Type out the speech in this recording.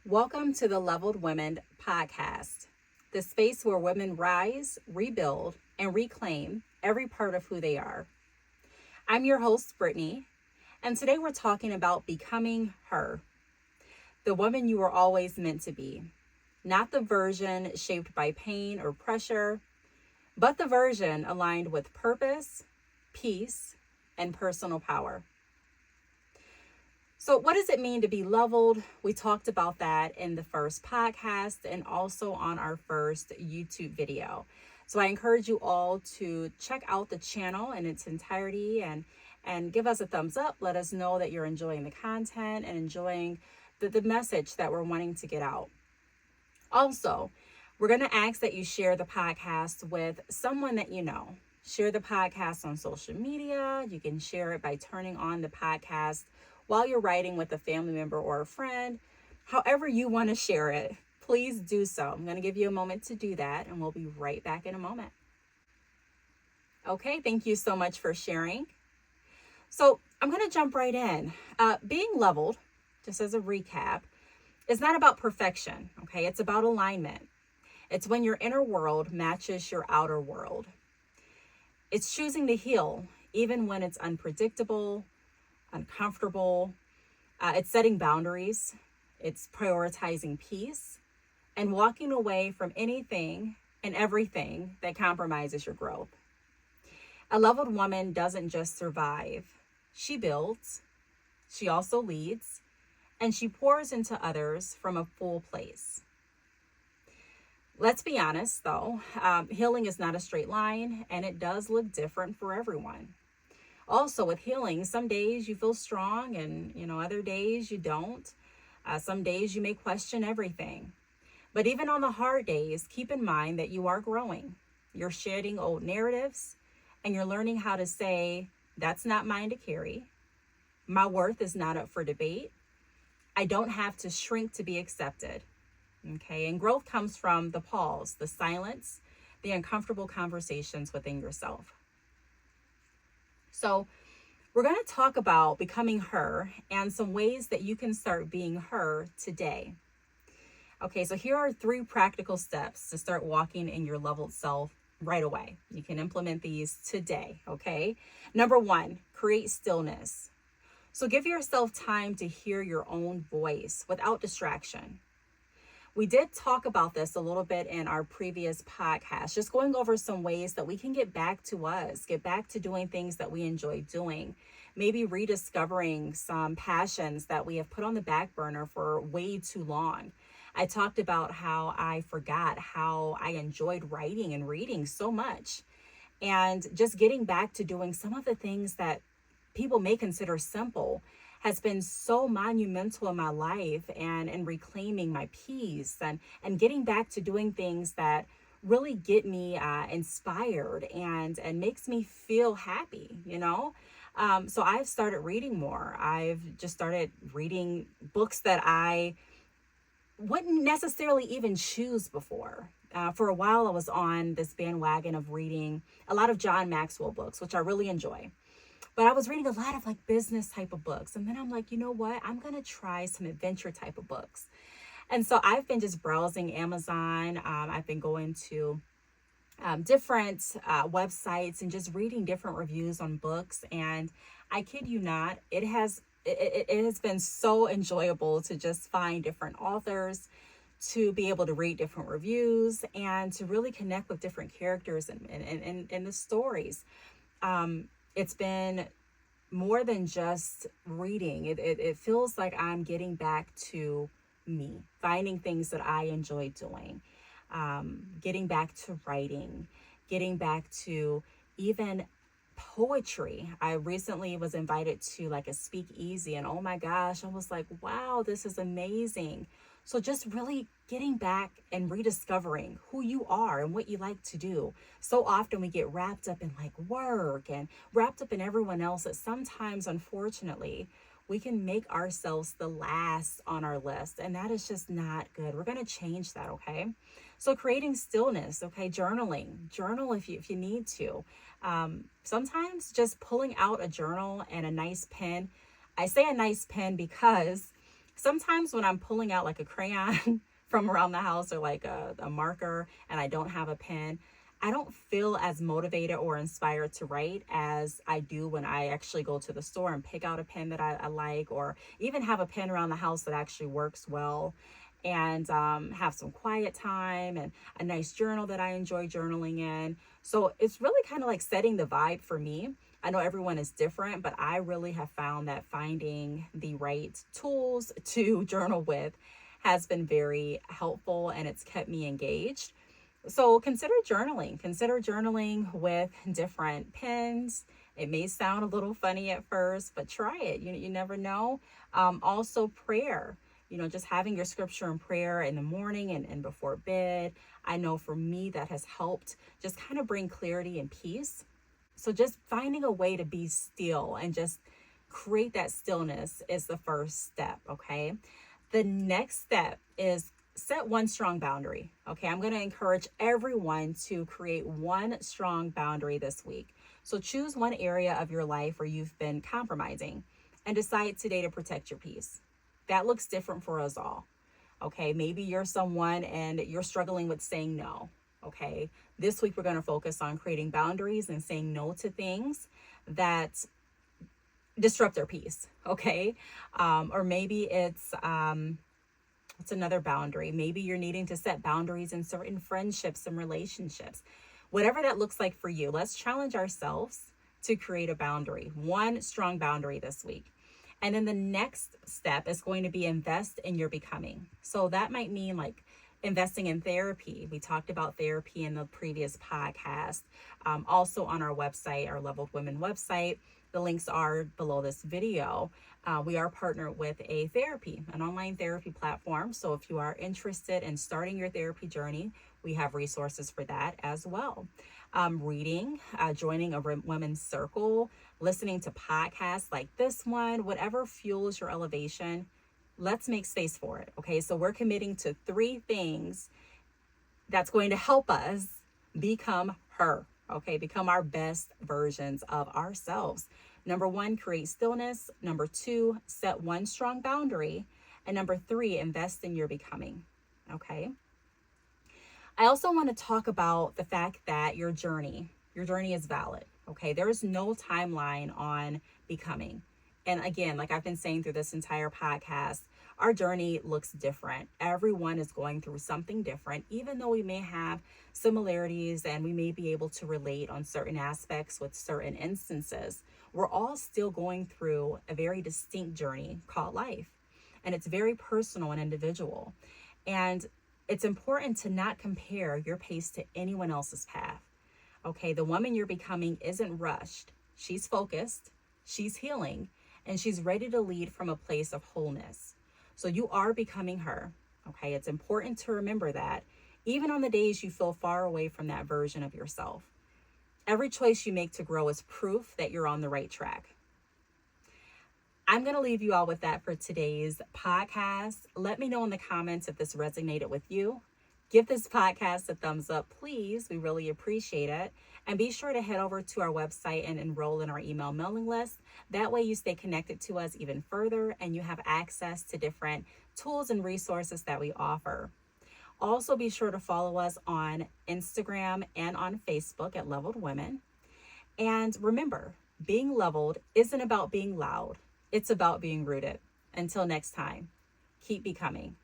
Welcome to the Leveled Women podcast, the space where women rise, rebuild, and reclaim every part of who they are. I'm your host, Brittany, and today we're talking about becoming her, the woman you were always meant to be, not the version shaped by pain or pressure, but the version aligned with purpose, peace, and personal power. So what does it mean to be leveled? We talked about that in the first podcast and also on our first YouTube video. So I encourage you all to check out the channel in its entirety and give us a thumbs up. Let us know that you're enjoying the content and enjoying the message that we're wanting to get out. Also, we're going to ask that you share the podcast with someone that you know. Share the podcast on social media. You can share it by turning on the podcast while you're writing with a family member or a friend. However you want to share it, please do so. I'm going to give you a moment to do that, and we'll be right back in a moment. Okay, thank you so much for sharing. So I'm going to jump right in. Being leveled, just as a recap, is not about perfection, okay? It's about alignment. It's when your inner world matches your outer world. It's choosing to heal, even when it's unpredictable, uncomfortable. It's setting boundaries. It's prioritizing peace and walking away from anything and everything that compromises your growth. A leveled woman doesn't just survive. She builds, she also leads, and she pours into others from a full place. Let's be honest, though, healing is not a straight line, and it does look different for everyone. Also, with healing, some days you feel strong and, other days you don't. Some days you may question everything. But even on the hard days, keep in mind that you are growing. You're shedding old narratives, and you're learning how to say, that's not mine to carry. My worth is not up for debate. I don't have to shrink to be accepted. Okay, and growth comes from the pause, the silence, the uncomfortable conversations within yourself. So we're going to talk about becoming her and some ways that you can start being her today. Okay, so here are 3 practical steps to start walking in your leveled self right away. You can implement these today, okay? Number 1, create stillness. So give yourself time to hear your own voice without distraction. We did talk about this a little bit in our previous podcast, just going over some ways that we can get back to us, get back to doing things that we enjoy doing, maybe rediscovering some passions that we have put on the back burner for way too long. I talked about how I forgot how I enjoyed writing and reading so much, and just getting back to doing some of the things that people may consider simple has been so monumental in my life and reclaiming my peace and getting back to doing things that really get me inspired and makes me feel happy, So I've started reading more. I've just started reading books that I wouldn't necessarily even choose before. For a while, I was on this bandwagon of reading a lot of John Maxwell books, which I really enjoy. But I was reading a lot of business type of books. And then I'm like, you know what? I'm going to try some adventure type of books. And so I've been just browsing Amazon. I've been going to different websites and just reading different reviews on books. And I kid you not, it has been so enjoyable to just find different authors, to be able to read different reviews, and to really connect with different characters and the stories. It's been more than just reading. It feels like I'm getting back to me, finding things that I enjoy doing, getting back to writing, getting back to even poetry. I recently was invited to a speakeasy, and oh my gosh, I was like, wow, this is amazing. So just really getting back and rediscovering who you are and what you like to do. So often we get wrapped up in work and wrapped up in everyone else that sometimes, unfortunately, we can make ourselves the last on our list. And that is just not good. We're going to change that, okay? So creating stillness, okay? Journaling. Journal if you need to. Sometimes just pulling out a journal and a nice pen. I say a nice pen because Sometimes when I'm pulling out like a crayon from around the house or like a marker and I don't have a pen, I don't feel as motivated or inspired to write as I do when I actually go to the store and pick out a pen that I like, or even have a pen around the house that actually works well, and have some quiet time and a nice journal that I enjoy journaling in. So it's really kind of like setting the vibe for me. I know everyone is different, but I really have found that finding the right tools to journal with has been very helpful, and it's kept me engaged. So consider journaling with different pens. It may sound a little funny at first, but try it. You never know. Also prayer, just having your scripture and prayer in the morning and before bed. I know for me that has helped just kind of bring clarity and peace. So just finding a way to be still and just create that stillness is the first step. Okay. The next step is set one strong boundary. Okay, I'm going to encourage everyone to create one strong boundary this week. So choose one area of your life where you've been compromising and decide today to protect your peace. That looks different for us all. Okay, maybe you're someone and you're struggling with saying no. Okay, this week we're going to focus on creating boundaries and saying no to things that disrupt our peace. Okay, or maybe it's another boundary. Maybe you're needing to set boundaries in certain friendships and relationships. Whatever that looks like for you, let's challenge ourselves to create a boundary, one strong boundary this week. And then the next step is going to be invest in your becoming. So that might mean like investing in therapy. We talked about therapy in the previous podcast. Also on our website, our Leveled Women website, the links are below this video. We are partnered with an online therapy platform. So if you are interested in starting your therapy journey, we have resources for that as well. Reading, joining a women's circle, listening to podcasts like this one, whatever fuels your elevation, let's make space for it. Okay, so we're committing to 3 things that's going to help us become her. Okay, become our best versions of ourselves. Number 1, create stillness. Number 2, set one strong boundary. And number 3, invest in your becoming. Okay. I also want to talk about the fact that your journey is valid. Okay. There is no timeline on becoming. And again, like I've been saying through this entire podcast, our journey looks different. Everyone is going through something different, even though we may have similarities and we may be able to relate on certain aspects with certain instances. We're all still going through a very distinct journey called life. And it's very personal and individual. And it's important to not compare your pace to anyone else's path. Okay, the woman you're becoming isn't rushed. She's focused, she's healing, and she's ready to lead from a place of wholeness. So you are becoming her. Okay, it's important to remember that even on the days you feel far away from that version of yourself. Every choice you make to grow is proof that you're on the right track. I'm going to leave you all with that for today's podcast. Let me know in the comments if this resonated with you. Give this podcast a thumbs up, please. We really appreciate it. And be sure to head over to our website and enroll in our email mailing list. That way you stay connected to us even further and you have access to different tools and resources that we offer. Also, be sure to follow us on Instagram and on Facebook at Leveled Women. And remember, being leveled isn't about being loud. It's about being rooted. Until next time, keep becoming.